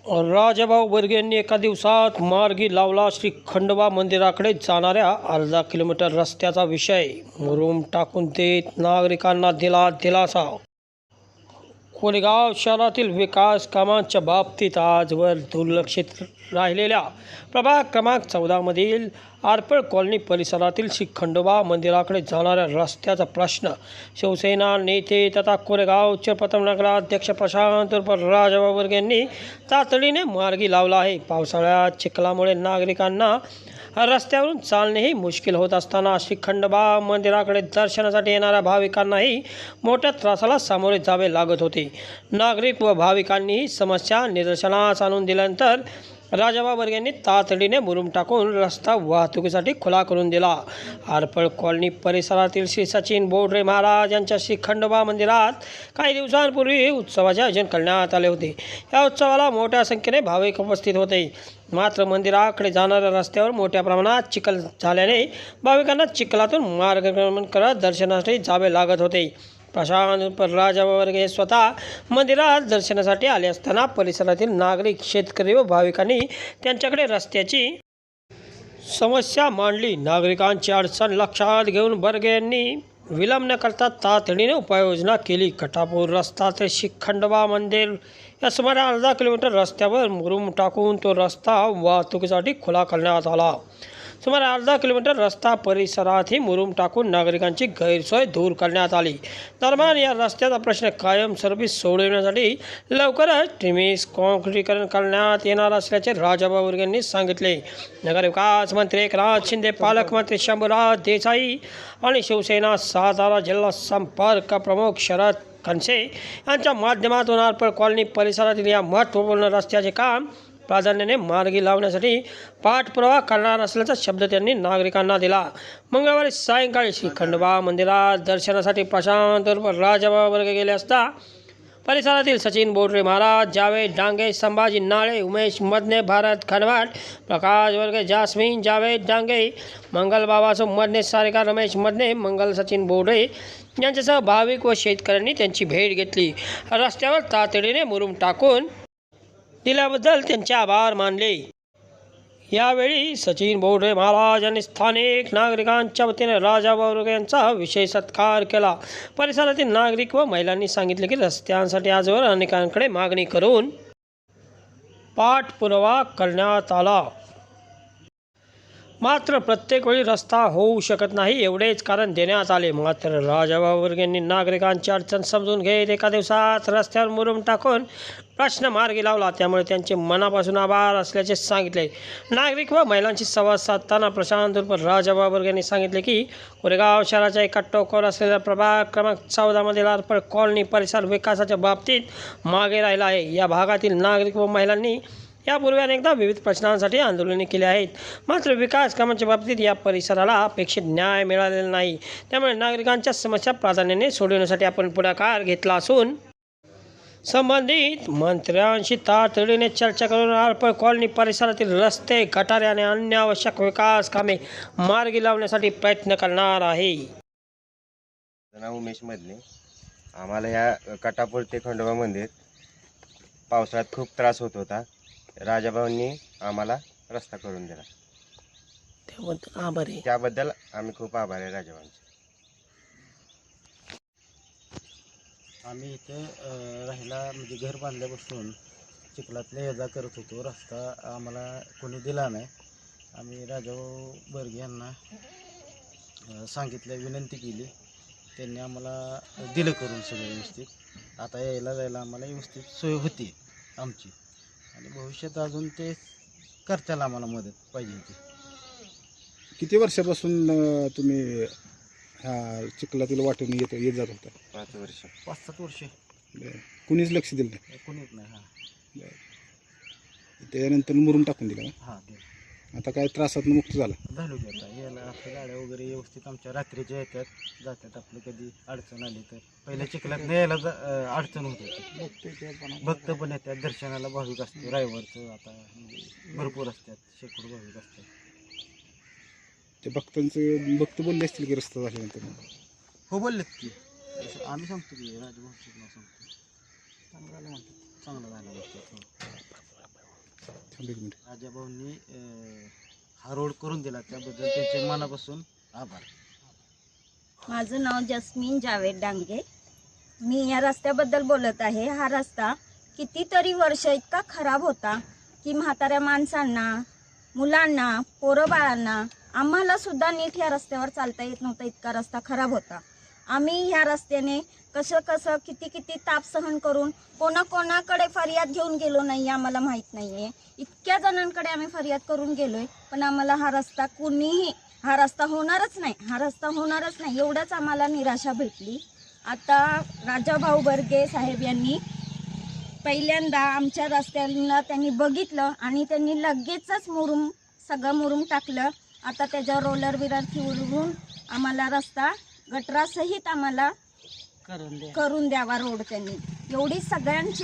राजाभाऊ बर्गे यांनी एका दिवसात मार्गी लावला श्री खंडोबा मंदिराकडे जाणाऱ्या अर्धा किलोमीटर रस्त्याचा विषय. मुरुम टाकून देत नागरिकांना दिला दिलासा. कोरेगाव शहरातील विकास कामांच्या बाबतीत आजवर दुर्लक्षित राहिलेल्या प्रभाग क्रमांक 14 मधील आरपळ कॉलनी परिसरातील श्री खंडोबा मंदिराकडे जाणाऱ्या रस्त्याचा प्रश्न शिवसेना नेते तथा कोरेगावचे प्रथम नगराध्यक्ष प्रशांत राजाभाऊ बर्गे यांनी तातडीने मार्गी लावला आहे. पावसाळ्यात चिखलामुळे नागरिकांना रस्त्यावरून चालणेही मुश्किल होत असताना श्री खंडोबा मंदिराकडे दर्शनासाठी येणाऱ्या भाविकांनाही मोठ्या त्रासाला सामोरे जावे लागत होते. नागरिक व भाविकांनी समस्या निदर्शनास आणून दिल्यानंतर राजाभाऊ बर्गे यांनी तातडीने मुरुम टाकून रस्ता वाहतुकीसाठी खुला करून दिला. आरपळ कॉलनी परिसरातील श्री सचिन बोडरे महाराज यांच्या श्री खंडोबा मंदिरात काही दिवसांपूर्वी उत्सवाचे आयोजन करण्यात आले होते. या उत्सवाला मोठ्या संख्येने भाविक उपस्थित होते. मात्र मंदिराकडे जाणाऱ्या रस्त्यावर मोठ्या प्रमाणात चिखल झाल्याने भाविकांना चिखलातून मार्गक्रमण करत दर्शनासाठी जावे लागत होते. प्रशांत राजाभाऊ बर्गे स्वतः मंदिरात दर्शनासाठी आले असताना परिसरातील नागरिक, शेतकरी व भाविकांनी त्यांच्याकडे रस्त्याची समस्या मांडली. नागरिकांची अडचण लक्षात घेऊन बर्गे यांनी विलंब न करता तातडीने उपाययोजना केली. कटापूर रस्ता ते श्री खंडोबा मंदिर या सुमारे अर्धा किलोमीटर रस्त्यावर मुरुम टाकून तो रस्ता वाहतुकीसाठी खुला करण्यात आला. सुमारे अर्धा किलोमीटर रस्ता परिसरातही मुरुम टाकून नागरिकांची गैरसोय दूर करण्यात आली. दरम्यान या रस्त्याचा प्रश्न कायमस्वरूपी सोडविण्यासाठी लवकरच ट्रिमिक्स काँक्रीटीकरण करण्यात येणार असल्याचे राजाभाऊ बर्गे यांनी सांगितले. नगरविकास मंत्री एकनाथ शिंदे, पालकमंत्री शंभूराज देसाई आणि शिवसेना सातारा जिल्हा संपर्क प्रमुख शरद खनसे यांच्या माध्यमातून आरपळ कॉलनी परिसरातील या महत्त्वपूर्ण रस्त्याचे काम प्राधान्याने मार्गी लावण्यासाठी पाठपुरावा करणार असल्याचा शब्द त्यांनी नागरिकांना दिला. मंगळवारी सायंकाळी श्री खंडोबा मंदिरात दर्शनासाठी प्रशांत राजाभाऊ बर्गे गेले असता परिसरातील सचिन बोडरे महाराज, जावेद डांगे, संभाजी नाळे, उमेश मदने, भारत खनवाट, प्रकाश बर्गे, जास्मिन जावेद डांगे, मंगल बाबासो मदने, सारिका रमेश मदने, मंगल सचिन बोडरे यांच्यासह भाविक व शेतकऱ्यांनी त्यांची भेट घेतली. रस्त्यावर तातडीने मुरुम टाकून दिल्याबद्दल त्यांचे आभार मानले. यावेळी सचिन बोडरे महाराज यांनी स्थानिक नागरिकांच्या वतीने राजाभाऊ बर्गे यांचा विशेष सत्कार केला. परिसरातील नागरिक व महिलांनी सांगितले की रस्त्यांसाठी आजवर अनेकांकडे मागणी करून पाठपुरावा करण्यात आला, मात्र प्रत्येक वेळी रस्ता होऊ शकत नाही एवढेच कारण देण्यात आले. मात्र राजाभाऊ बर्गे यांनी नागरिकांची अडचण समजून घेत एका दिवसात रस्त्यावर मुरुम टाकून प्रश्न मार्गी लावला. त्यामुळे त्यांचे मनापासून आभार असल्याचे सांगितले. नागरिक व महिलांशी संवाद साधताना प्रशांत राजाभाऊ बर्गे यांनी सांगितले की कोरेगाव शहराच्या एका टोकावर असलेल्या प्रभाग क्रमांक 14 मधील आरपळ कॉलनी परिसर विकासाच्या बाबतीत मागे राहिला आहे. या भागातील नागरिक व महिलांनी यापूर्वी अनेकदा विविध प्रश्नांसाठी आंदोलने केली आहेत. मात्र विकास कामांच्या बाबतीत या परिसराला अपेक्षित न्याय मिळालेला नाही. त्यामुळे नागरिकांच्या समस्या प्राधान्याने सोडवण्यासाठी आपण पुढाकार घेतला असून संबंधित मंत्र्यांशी तातडीने चर्चा करून आरपळ कॉलनी परिसरातील रस्ते, गटारे आणि अन्य आवश्यक विकास कामे मार्गी लावण्यासाठी प्रयत्न करणार आहे. नाव उमेश मदने. आम्हाला या कटापूर ते खंडोबा मंदिर पावसाळ्यात खूप त्रास होत होता. राजाभाऊंनी आम्हाला रस्ता करून दिला, त्याबद्दल आम्ही खूप आभारी आहे राजाभाऊंचे. आम्ही इथे राहायला म्हणजे घर बांधल्यापासून चिखलातल्या ये जा करत होतो. रस्ता आम्हाला कोणी दिला नाही. आम्ही राजाभाऊ बर्गे यांना सांगितलं, विनंती केली. त्यांनी आम्हाला दिलं करून सगळं व्यवस्थित. आता यायला जायला आम्हाला व्यवस्थित सोय होती आमची, आणि भविष्यात अजून ते करताल आम्हाला मदत पाहिजे होती. किती वर्षापासून तुम्ही ह्या चिखलातील वाटून येत जात होता? 5 वर्ष. 5-7 वर्षे. कुणीच लक्ष दिलं नाही? कोणीच नाही. हां, त्यानंतर मुरुम टाकून दिला. हां दिलं. आता काय त्रासातून मुक्त झाला? झालो की आता यायला आपल्या गाड्या वगैरे व्यवस्थित आमच्या रात्रीच्या येतात जातात. आपलं कधी अडचण आली तर पहिल्या चिखलात यायला अडचण होत होती. भक्त पण येतात दर्शनाला, भाविक असते रविवारचं. आता म्हणजे भरपूर असतात, शेकडो भाविक असतात. ते भक्त बोलले असतील की रस्ता झाल्यानंतर? हो बोललेत की. आम्ही सांगतो की राजभाऊ सांगतो, चांगलं झालं म्हणतात, चांगलं झालं म्हणतात. थांब एक मिनिट. राजाभाऊंनी हा रोड करून दिला त्याबद्दल त्यांचे मनापासून आभार. माझं नाव जस्मीन जावेद डांगे. मी या रस्त्याबद्दल बोलत आहे. हा रस्ता कितीतरी वर्ष इतका खराब होता की म्हाताऱ्या माणसांना, मुलांना, पोरं बाळांना, आम्हाला सुद्धा नीट या रस्त्यावर चालता येत नव्हतं. इतका रस्ता खराब होता. आम्ही ह्या रस्त्याने कसं किती ताप सहन करून कोणाकडे फरियाद घेऊन गेलो नाही आम्हाला माहीत नाही आहे. इतक्या जणांकडे आम्ही फरियाद करून गेलोय पण आम्हाला हा रस्ता हा रस्ता होणारच नाही एवढंच आम्हाला निराशा भेटली. आता राजाभाऊ बर्गे साहेब यांनी पहिल्यांदा आमच्या रस्त्याला त्यांनी बघितलं आणि त्यांनी लगेचच सगळं मुरुम टाकलं. आता त्याच्यावर रोलर बिलर फिरवून आम्हाला रस्ता गटरासहित आम्हाला करून द्यावा रोड. त्यांनी एवढी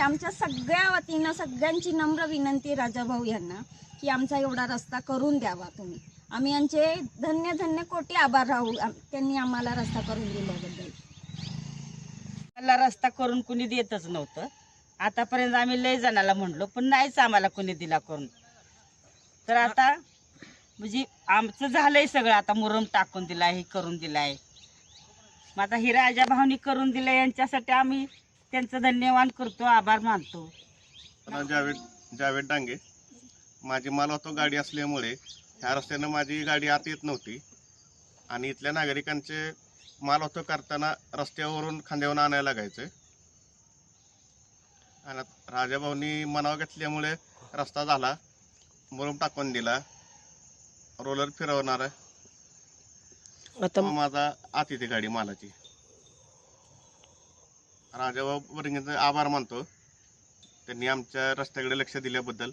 आमच्या सगळ्या वतीनं सगळ्यांची नम्र विनंती राजाभाऊ यांना की आमचा एवढा रस्ता करून द्यावा तुम्ही. आम्ही यांचे धन्य कोटी आभार राहू त्यांनी आम्हाला रस्ता करून दिल्याबद्दल. मला रस्ता करून कुणी देतच नव्हतं. आतापर्यंत आम्ही लय जणाला म्हणलो पण नाहीच आम्हाला कुणी दिला करून. तर आता म्हणजे आमचं झालंय सगळं. आता मुरुम टाकून दिलाय, हे करून दिलाय. मग आता ही राजाभाऊनी करून दिलं यांच्यासाठी आम्ही त्यांचं धन्यवाद करतो, आभार मानतो. जावेद डांगे. माझी मालवाहतूक गाडी असल्यामुळे ह्या रस्त्यानं माझी गाडी आत येत नव्हती आणि इथल्या नागरिकांचे मालवाहतूक करताना रस्त्यावरून खांद्यावरून आणायला लागायचं. आणि राजाभाऊनी मनावर घेतल्यामुळे रस्ता झाला, मुरुम टाकून दिला, रोलर फिरवणार. आता माझा आत येते गाडी मालाची. राजाभाऊ बर्गेंचे आभार मानतो, त्यांनी आमच्या रस्त्याकडे लक्ष दिल्याबद्दल.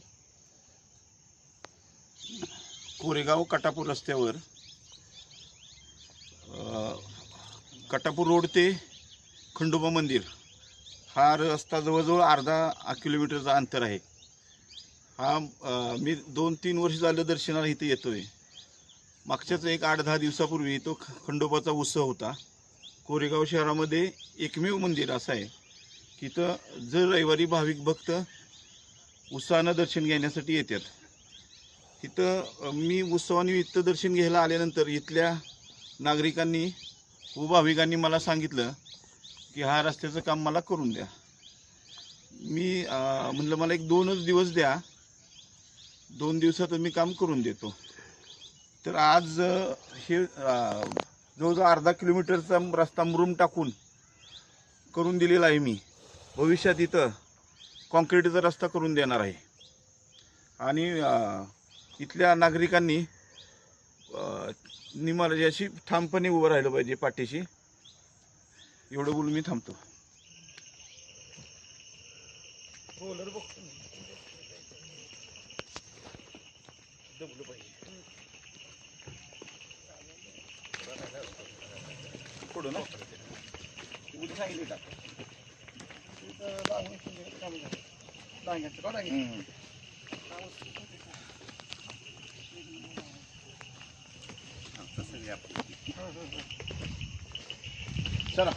कोरेगाव कटापूर रस्त्यावर कटापूर रोड ते खंडोबा मंदिर हा रस्ता जवळजवळ अर्धा किलोमीटरचा अंतर आहे. हा मी 2-3 वर्ष झालं दर्शनाला इथे येतोय. मागच्याच एक 8-10 दिवसापूर्वी तो खंडोबाचा उत्सव होता. कोरेगाव शहरामध्ये एकमेव मंदिर असं आहे की इथं जर रविवारी भाविक भक्त उत्साहानं दर्शन घेण्यासाठी येतात. इथं मी उत्सवानिमित्त दर्शन घ्यायला आल्यानंतर इथल्या नागरिकांनी व भाविकांनी मला सांगितलं की हा रस्त्याचं काम मला करून द्या. मी म्हणलं मला 1-2 दिवस द्या, 2 दिवसात मी काम करून देतो. तर आज हे जवळजवळ अर्धा किलोमीटरचा रस्ता मुरुम टाकून करून दिलेला आहे. मी भविष्यात इथं कॉन्क्रीटचा रस्ता करून देणार आहे. आणि इथल्या नागरिकांनी मला अशी ठामपणे उभं राहिलं पाहिजे पाठीशी. एवढं बोलून मी थांबतो. चला.